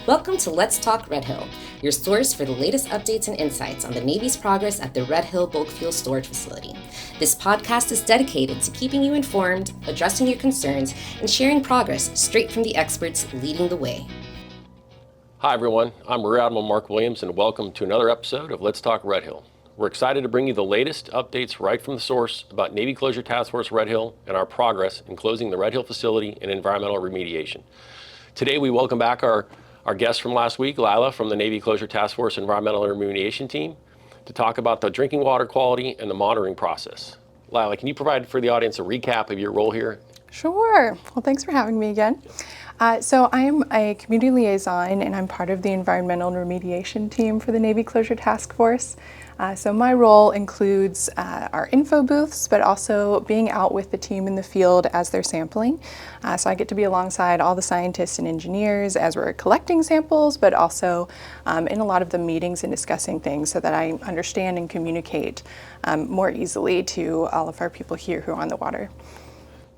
Welcome to Let's Talk Red Hill, your source for the latest updates and insights on the Navy's progress at the Red Hill Bulk Fuel Storage Facility. This podcast is dedicated to keeping you informed, addressing your concerns, and sharing progress straight from the experts leading the way. Hi everyone, I'm Rear Admiral Mark Williams and welcome to another episode of Let's Talk Red Hill. We're excited to bring you the latest updates right from the source about Navy Closure Task Force Red Hill and our progress in closing the Red Hill facility and environmental remediation. Today we welcome back our guest from last week, Lila from the Navy Closure Task Force Environmental Remediation Team, to talk about the drinking water quality and the monitoring process. Lila, can you provide for the audience a recap of your role here? Sure. Well, thanks for having me again. So I'm a community liaison and I'm part of the environmental remediation team for the Navy Closure Task Force. So my role includes our info booths, but also being out with the team in the field as they're sampling. So I get to be alongside all the scientists and engineers as we're collecting samples, but also in a lot of the meetings and discussing things so that I understand and communicate more easily to all of our people here who are on the water.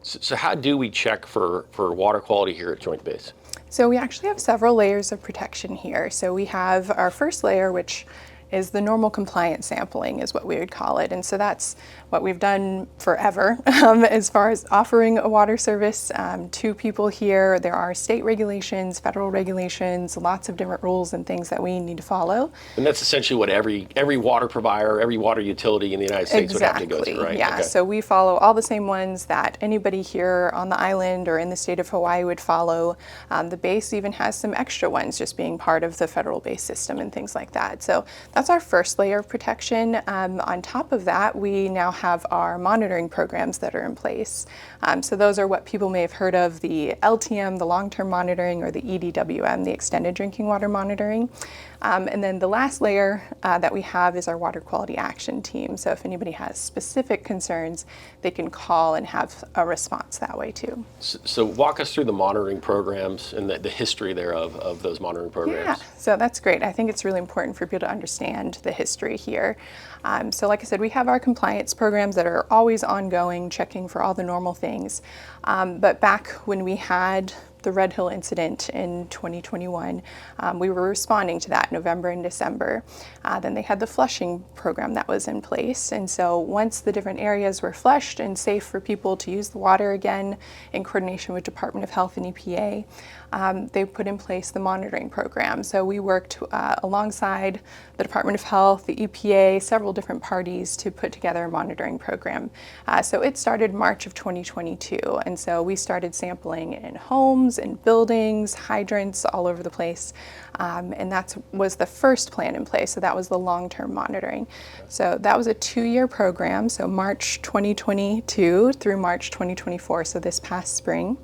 So how do we check for water quality here at Joint Base? So we actually have several layers of protection here. So we have our first layer, which is the normal compliance sampling is what we would call it. And so that's what we've done forever as far as offering a water service to people here. There are state regulations, federal regulations, lots of different rules and things that we need to follow. And that's essentially what every water provider, every water utility in the United States would have to go through, right? Yeah, Okay. So we follow all the same ones that anybody here on the island or in the state of Hawaii would follow. The base even has some extra ones just being part of the federal base system and things like that. So that's our first layer of protection. On top of that, we now have our monitoring programs that are in place. So those are what people may have heard of, the LTM, the long-term monitoring, or the EDWM, the extended drinking water monitoring. And then the last layer that we have is our water quality action team. So if anybody has specific concerns, they can call and have a response that way too. So walk us through the monitoring programs and the history thereof of those monitoring programs. Yeah, so that's great. I think it's really important for people to understand the history here. So like I said, we have our compliance programs that are always ongoing, checking for all the normal things. But back when we had the Red Hill incident in 2021, we were responding to that November and December. Then they had the flushing program that was in place. And so once the different areas were flushed and safe for people to use the water again in coordination with Department of Health and EPA, they put in place the monitoring program. So we worked alongside the Department of Health, the EPA, several different parties to put together a monitoring program. So it started March of 2022. And so we started sampling in homes and buildings, hydrants all over the place. And that was the first plan in place. So that was the long-term monitoring. So that was a 2-year program. So March 2022 through March 2024. So this past spring.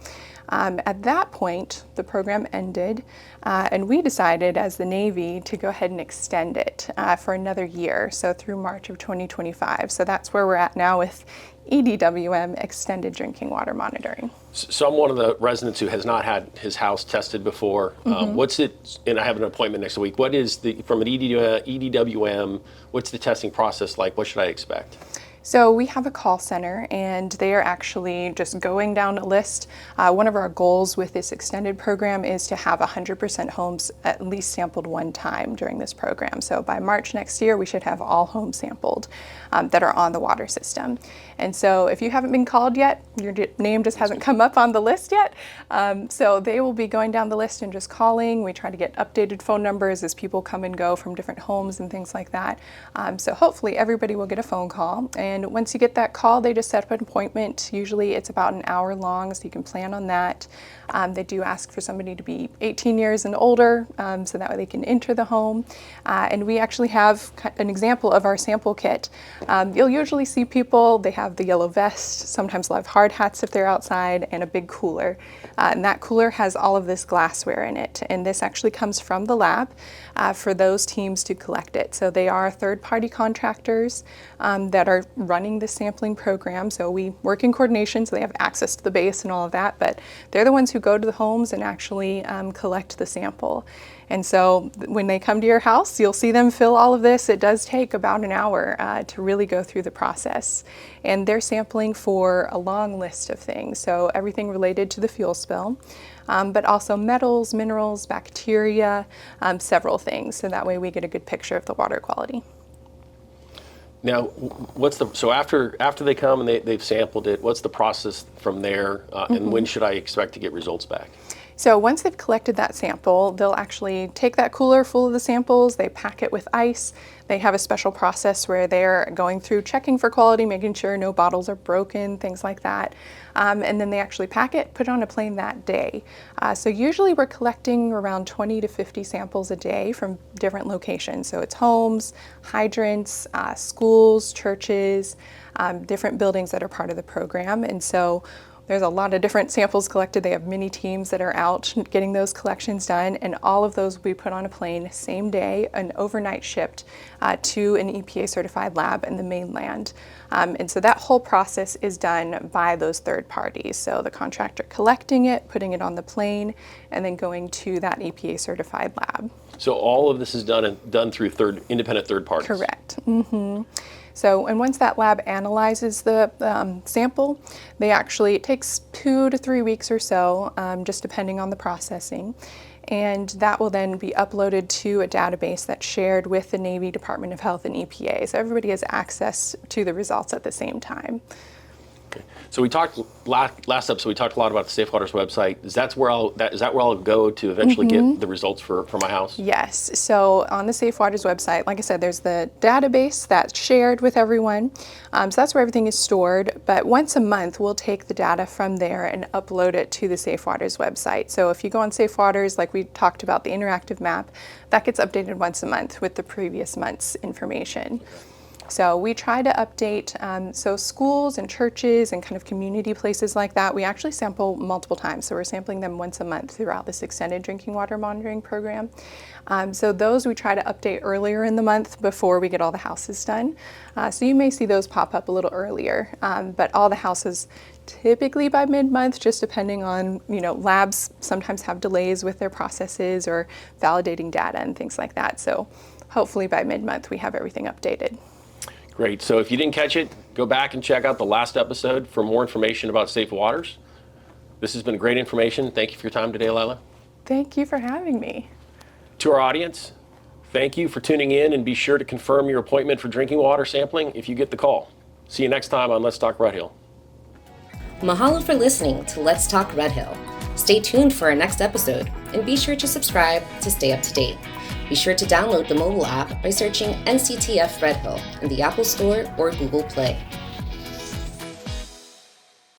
At that point, the program ended, and we decided as the Navy to go ahead and extend it for another year, so through March of 2025. So that's where we're at now with EDWM, Extended Drinking Water Monitoring. So I'm one of the residents who has not had his house tested before. What's it, and I have an appointment next week, what is from an EDWM, what's the testing process like? What should I expect? So we have a call center and they are actually just going down a list. One of our goals with this extended program is to have 100% homes at least sampled one time during this program. So by March next year, we should have all homes sampled that are on the water system. And so if you haven't been called yet, your name just hasn't come up on the list yet. So they will be going down the list and just calling. We try to get updated phone numbers as people come and go from different homes and things like that. So hopefully everybody will get a phone call. And once you get that call, they just set up an appointment. Usually it's about an hour long, so you can plan on that. They do ask for somebody to be 18 years and older, so that way they can enter the home. And we actually have an example of our sample kit. You'll usually see people, they have the yellow vest, sometimes they'll have hard hats if they're outside, and a big cooler. And that cooler has all of this glassware in it. And this actually comes from the lab for those teams to collect it. So they are third-party contractors that are running the sampling program. So we work in coordination, so they have access to the base and all of that, but they're the ones who go to the homes and actually collect the sample. And so when they come to your house, you'll see them fill all of this. It does take about an hour to really go through the process. And they're sampling for a long list of things. So everything related to the fuel spill, but also metals, minerals, bacteria, several things. So that way we get a good picture of the water quality. Now, so after they come and they've sampled it, what's the process from there, and when should I expect to get results back? So once they've collected that sample, they'll actually take that cooler full of the samples, they pack it with ice. They have a special process where they're going through checking for quality, making sure no bottles are broken, things like that. And then they actually pack it, put it on a plane that day. So usually we're collecting around 20 to 50 samples a day from different locations. So it's homes, hydrants, schools, churches, different buildings that are part of the program. And so there's a lot of different samples collected. They have many teams that are out getting those collections done, and all of those will be put on a plane same day and overnight shipped to an EPA certified lab in the mainland. And so that whole process is done by those third parties. So the contractor collecting it, putting it on the plane, and then going to that EPA certified lab. So all of this is done through independent third parties? Correct. Mm-hmm. So, and once that lab analyzes the sample, it takes 2 to 3 weeks or so, just depending on the processing. And that will then be uploaded to a database that's shared with the Navy Department of Health and EPA. So everybody has access to the results at the same time. Okay. So we talked last episode. We talked a lot about the Safe Waters website. Is that where I'll go to eventually get the results for my house? Yes. So on the Safe Waters website, like I said, there's the database that's shared with everyone. So that's where everything is stored. But once a month, we'll take the data from there and upload it to the Safe Waters website. So if you go on Safe Waters, like we talked about the interactive map, that gets updated once a month with the previous month's information. So we try to update, so schools and churches and kind of community places like that, we actually sample multiple times. So we're sampling them once a month throughout this extended drinking water monitoring program. So those we try to update earlier in the month before we get all the houses done. So you may see those pop up a little earlier, but all the houses typically by mid-month, just depending on, labs sometimes have delays with their processes or validating data and things like that. So hopefully by mid-month we have everything updated. Great. So if you didn't catch it, go back and check out the last episode for more information about Safe Waters. This has been great information. Thank you for your time today, Lila. Thank you for having me. To our audience, thank you for tuning in, and be sure to confirm your appointment for drinking water sampling if you get the call. See you next time on Let's Talk Red Hill. Mahalo for listening to Let's Talk Red Hill. Stay tuned for our next episode, and be sure to subscribe to stay up to date. Be sure to download the mobile app by searching NCTF Red Hill in the Apple Store or Google Play.